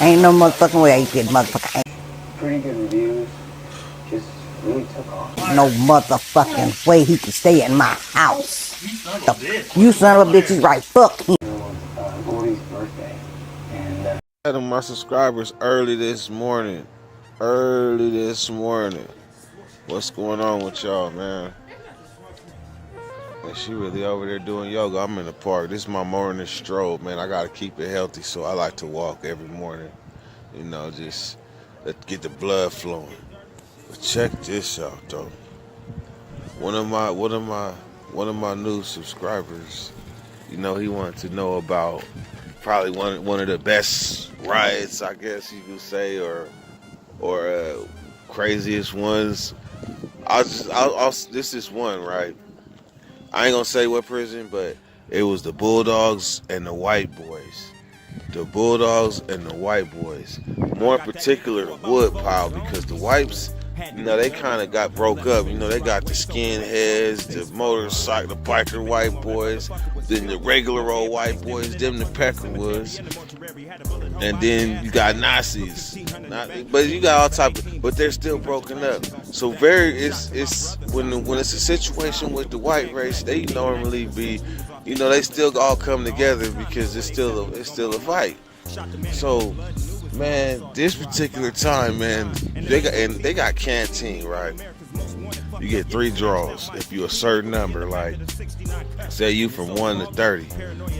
Ain't no motherfucking way I eat that motherfucker. Pretty good reviews. Just really took off. No motherfucking way he can stay in my house. You son of a bitch is right. Fuck him. Gordy's birthday. And Had my subscribers early this morning. Early this morning. What's going on with y'all, man? And she really over there doing yoga. I'm in the park. This is my morning stroll, man. I gotta keep it healthy, so I like to walk every morning. You know, just get the blood flowing. But check this out, though. One of my new subscribers, you know, he wanted to know about probably one of the best riots, I guess you could say, or craziest ones. This is one, right? I ain't gonna say what prison, but it was the Bulldogs and the White Boys. The Bulldogs and the White Boys. More in particular, the Woodpile, because the Whites, you know, they kind of got broke up. You know, they got the skinheads, the motorcycle, the biker white boys, then the regular old white boys, them the Peckerwoods, and then you got Nazis. But you got all type of, but they're still broken up. So it's when it's a situation with the white race, they normally be, you know, they still all come together because it's still a fight. So, man, this particular time, man, they got canteen, right? You get 3 draws if you a certain number, like say you from 1 to 30.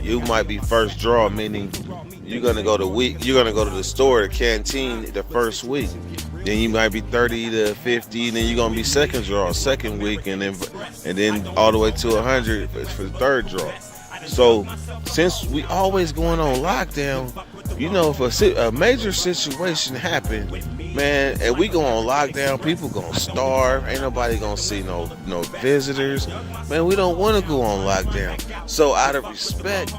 You might be first draw, meaning you're gonna go to the store, the canteen, the first week. Then you might be 30 to 50, and then you're gonna be second draw, second week, and then all the way to 100 for the third draw. So since we always going on lockdown, you know, if a major situation happen, man, and we go on lockdown, people gonna starve. Ain't nobody gonna see no visitors. Man, we don't want to go on lockdown. So out of respect,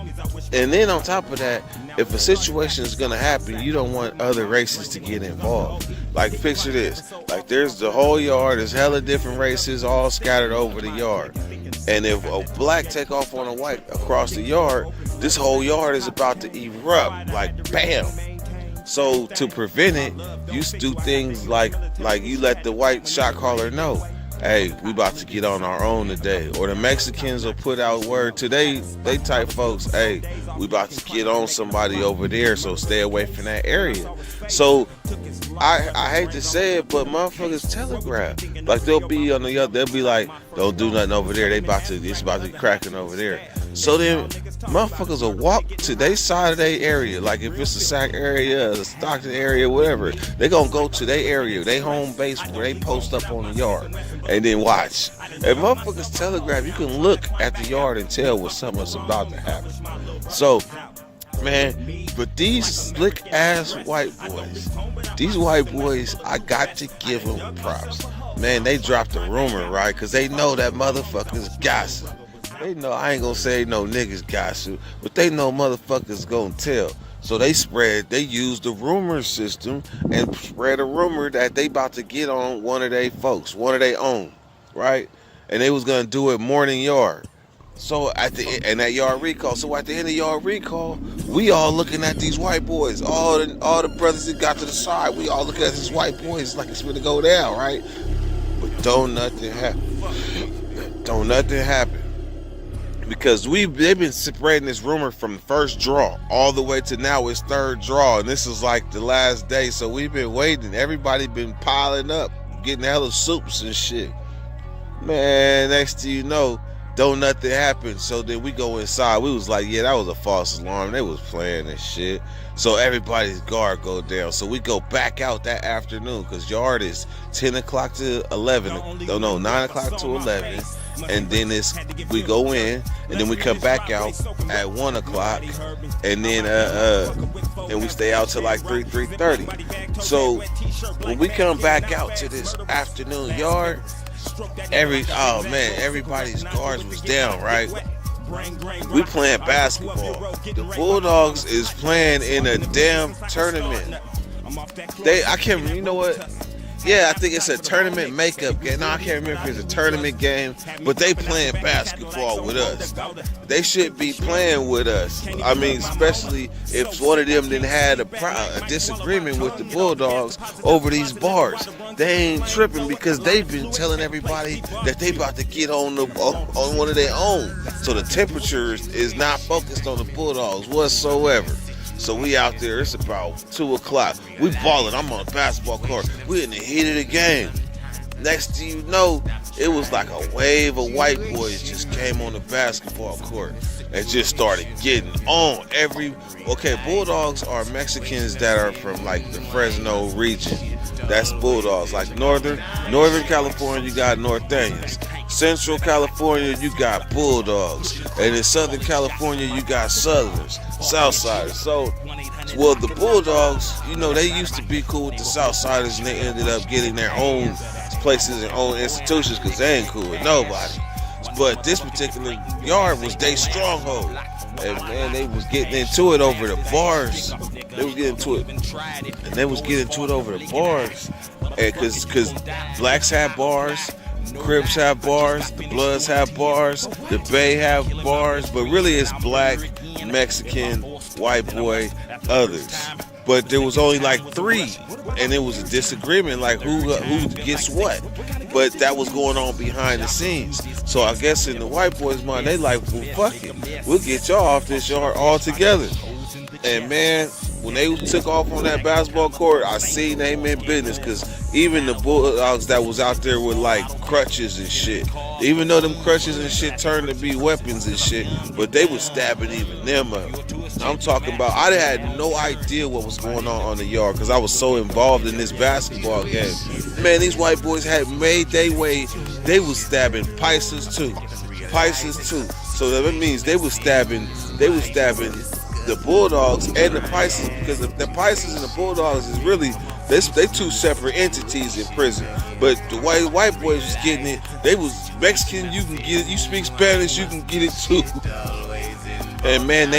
and then on top of that, if a situation is gonna happen, you don't want other races to get involved. Like, picture this: like, there's the whole yard, there's hella different races all scattered over the yard. And if a black take off on a white across the yard, this whole yard is about to erupt, like bam. So to prevent it, you do things like you let the white shot caller know, hey, we about to get on our own today. Or the Mexicans will put out word to they type folks, hey, we about to get on somebody over there, so stay away from that area. So I hate to say it, but motherfuckers telegraph. Like, they'll be on the other, they'll be like, don't do nothing over there. It's about to be cracking over there. So then motherfuckers will walk to their side of their area. Like, if it's a Sac area, a Stockton area, whatever, they gonna go to their area, their home base where they post up on the yard, and then watch. If motherfuckers telegraph, you can look at the yard and tell what something's about to happen. So, man, but these slick ass white boys, I got to give them props. Man, they dropped a rumor, right? Because they know that motherfuckers gossip. They know, I ain't gonna say no niggas gossip, but they know motherfuckers gonna tell. So they used the rumor system and spread a rumor that they about to get on one of their folks, one of their own, right? And they was gonna do it morning yard. So at that yard recall. So at the end of yard recall, we all looking at these white boys. All the brothers that got to the side, we all looking at these white boys like it's gonna go down, right? But don't nothing happen. Don't nothing happen. Because they've been spreading this rumor from the first draw all the way to now it's third draw, and this is like the last day. So we've been waiting. Everybody been piling up, getting hella soups and shit. Man, next thing you know, don't nothing happen. So then we go inside. We was like, yeah, that was a false alarm. They was playing this shit. So everybody's guard go down. So we go back out that afternoon, because yard is 10 o'clock to 11. No, 9 o'clock to 11. And then we go in, and then we come back out at 1 o'clock, and then and we stay out till like 3:30. So when we come back out to this afternoon yard, everybody's guards was down, right? We playing basketball. The Bulldogs is playing in a damn tournament. You know what? Yeah, I think it's a tournament makeup game. No, I can't remember if it's a tournament game, but they playing basketball with us. They should be playing with us. I mean, especially if one of them didn't had a disagreement with the Bulldogs over these bars. They ain't tripping because they've been telling everybody that they about to get on one of their own. So the temperature is not focused on the Bulldogs whatsoever. So we out there, it's about 2 o'clock. We balling, I'm on a basketball court. We in the heat of the game. Next thing you know, it was like a wave of white boys just came on the basketball court and just started getting on. Bulldogs are Mexicans that are from like the Fresno region. That's Bulldogs. Like Northern California, you got Norteños. Central California, you got Bulldogs. And in Southern California, you got Southerners, Southsiders. So, well, the Bulldogs, they used to be cool with the Southsiders, and they ended up getting their own places and own institutions because they ain't cool with nobody. But this particular yard was their stronghold. And man, they was getting into it over the bars. They was getting into it. And they was getting into it over the bars. And because blacks have bars, Crips have bars, the Bloods have bars, the Bay have bars, but really it's black, Mexican, white boy, others. But there was only like 3, and it was a disagreement like who gets what. But that was going on behind the scenes. So I guess in the white boys' mind, they like, well, fuck it, we'll get y'all off this yard all together. And man, when they took off on that basketball court, I seen they meant business, because even the Bulldogs that was out there with like crutches and shit, even though them crutches and shit turned to be weapons and shit, but they was stabbing even them up. I'm talking about, I had no idea what was going on the yard because I was so involved in this basketball game. Man, these white boys had made their way. They was stabbing Pisces too. So that means they was stabbing the Bulldogs and the Pisces, because the Pisces and the Bulldogs is really, they 2 separate entities in prison. But the white boys was getting it. They was Mexican, you can get it. You speak Spanish, you can get it too. And man,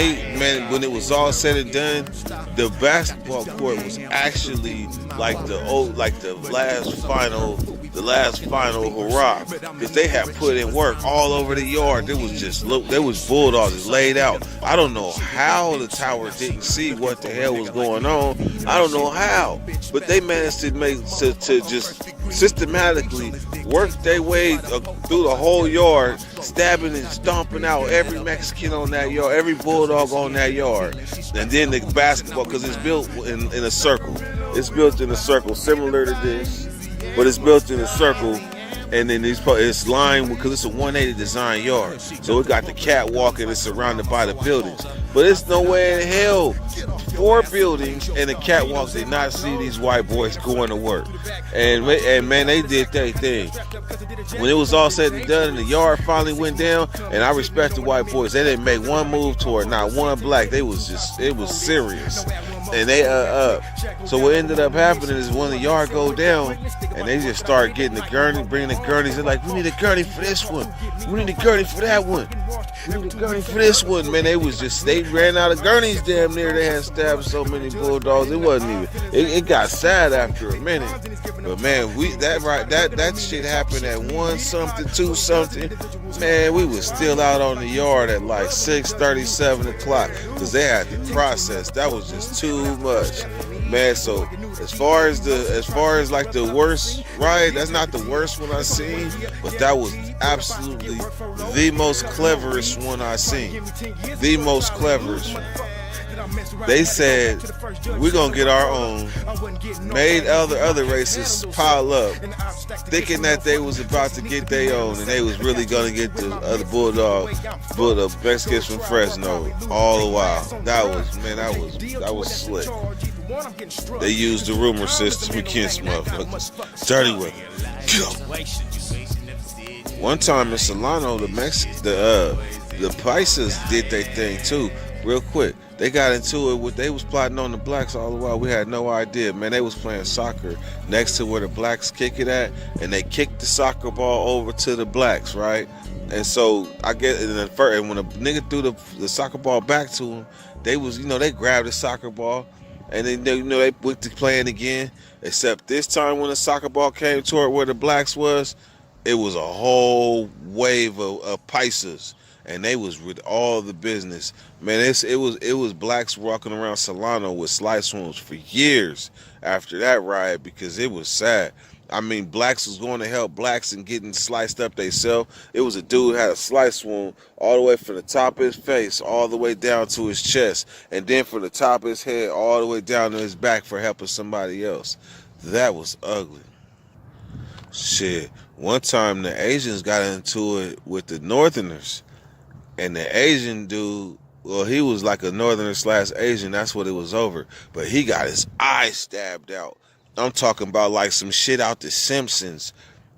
when it was all said and done, the basketball court was actually like the last final hurrah, because they had put in work all over the yard. There was Bulldogs laid out. I don't know how the tower didn't see what the hell was going on. I don't know how, but they managed to just systematically work their way through the whole yard, stabbing and stomping out every Mexican on that yard, every Bulldog on that yard. And then the basketball, because it's built in a circle. It's built in a circle similar to this, but it's built in a circle. And then it's lined, because it's a 180 design yard. So it got the catwalk and it's surrounded by the buildings. But it's no way in hell 4 buildings and the catwalk did not see these white boys going to work. And man, they did their thing. When it was all said and done and the yard finally went down, and I respect the white boys, they didn't make one move toward not one black. It was serious. And they so what ended up happening is when the yard go down and they just start getting the gurney, bringing the gurneys. They're like, we need a gurney for this one, we need a gurney for that one, we need a gurney for this one. Man, they ran out of gurneys damn near. They had stabbed so many Bulldogs, it wasn't even, it got sad after a minute. But man, that shit happened at 1 something, 2 something. Man, we was still out on the yard at like 6:30, 7 o'clock, because they had to process. That was just too much, man. So as far as like the worst riot, that's not the worst one I seen, but that was absolutely the most cleverest one I seen. The most cleverest one. They said, we're gonna get our own, made other races pile up, thinking that they was about to get their own, and they was really gonna get the other Bulldog Mexicans from Fresno all the while. That was slick. They used the rumor system against motherfuckers. Dirty with it. One time in Solano, the Pisces did their thing too, real quick. They got into it they was plotting on the blacks all the while. We had no idea, man. They was playing soccer next to where the blacks kick it at, and they kicked the soccer ball over to the blacks, right? And so and when a nigga threw the soccer ball back to him, they was, they grabbed the soccer ball and then they went to playing again. Except this time when the soccer ball came toward where the blacks was, it was a whole wave of paisas, and they was with all the business. Man, it was blacks walking around Solano with slice wounds for years after that riot because it was sad. I mean, blacks was going to help blacks and getting sliced up theyself. It was a dude had a slice wound all the way from the top of his face all the way down to his chest, and then from the top of his head all the way down to his back for helping somebody else. That was ugly. Shit. One time the Asians got into it with the Northerners, and the Asian dude, well, he was like a Northerner slash Asian. That's what it was over. But he got his eye stabbed out. I'm talking about like some shit out the Simpsons,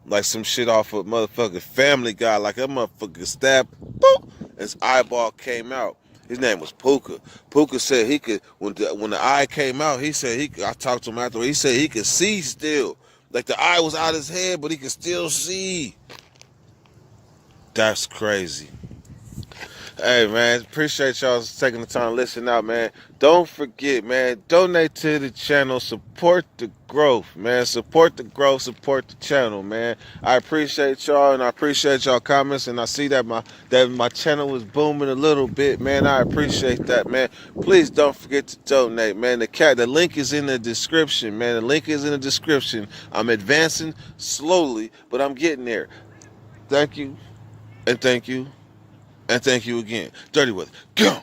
like some shit off of motherfucking Family Guy. Like a motherfucker stabbed, boop, his eyeball came out. His name was Puka. Puka said he could when the eye came out. He said he. I talked to him after. He said he could see still. Like the eye was out his head, but he could still see. That's crazy. Hey man, appreciate y'all taking the time to listen out, man. Don't forget, man, donate to the channel, support the growth, man. Support the growth, support the channel, man. I appreciate y'all and I appreciate y'all comments, and I see that my channel is booming a little bit, man. I appreciate that, man. Please don't forget to donate, man. The link is in the description, man. The link is in the description. I'm advancing slowly, but I'm getting there. Thank you, and thank you. And thank you again. Dirty Weather. Go!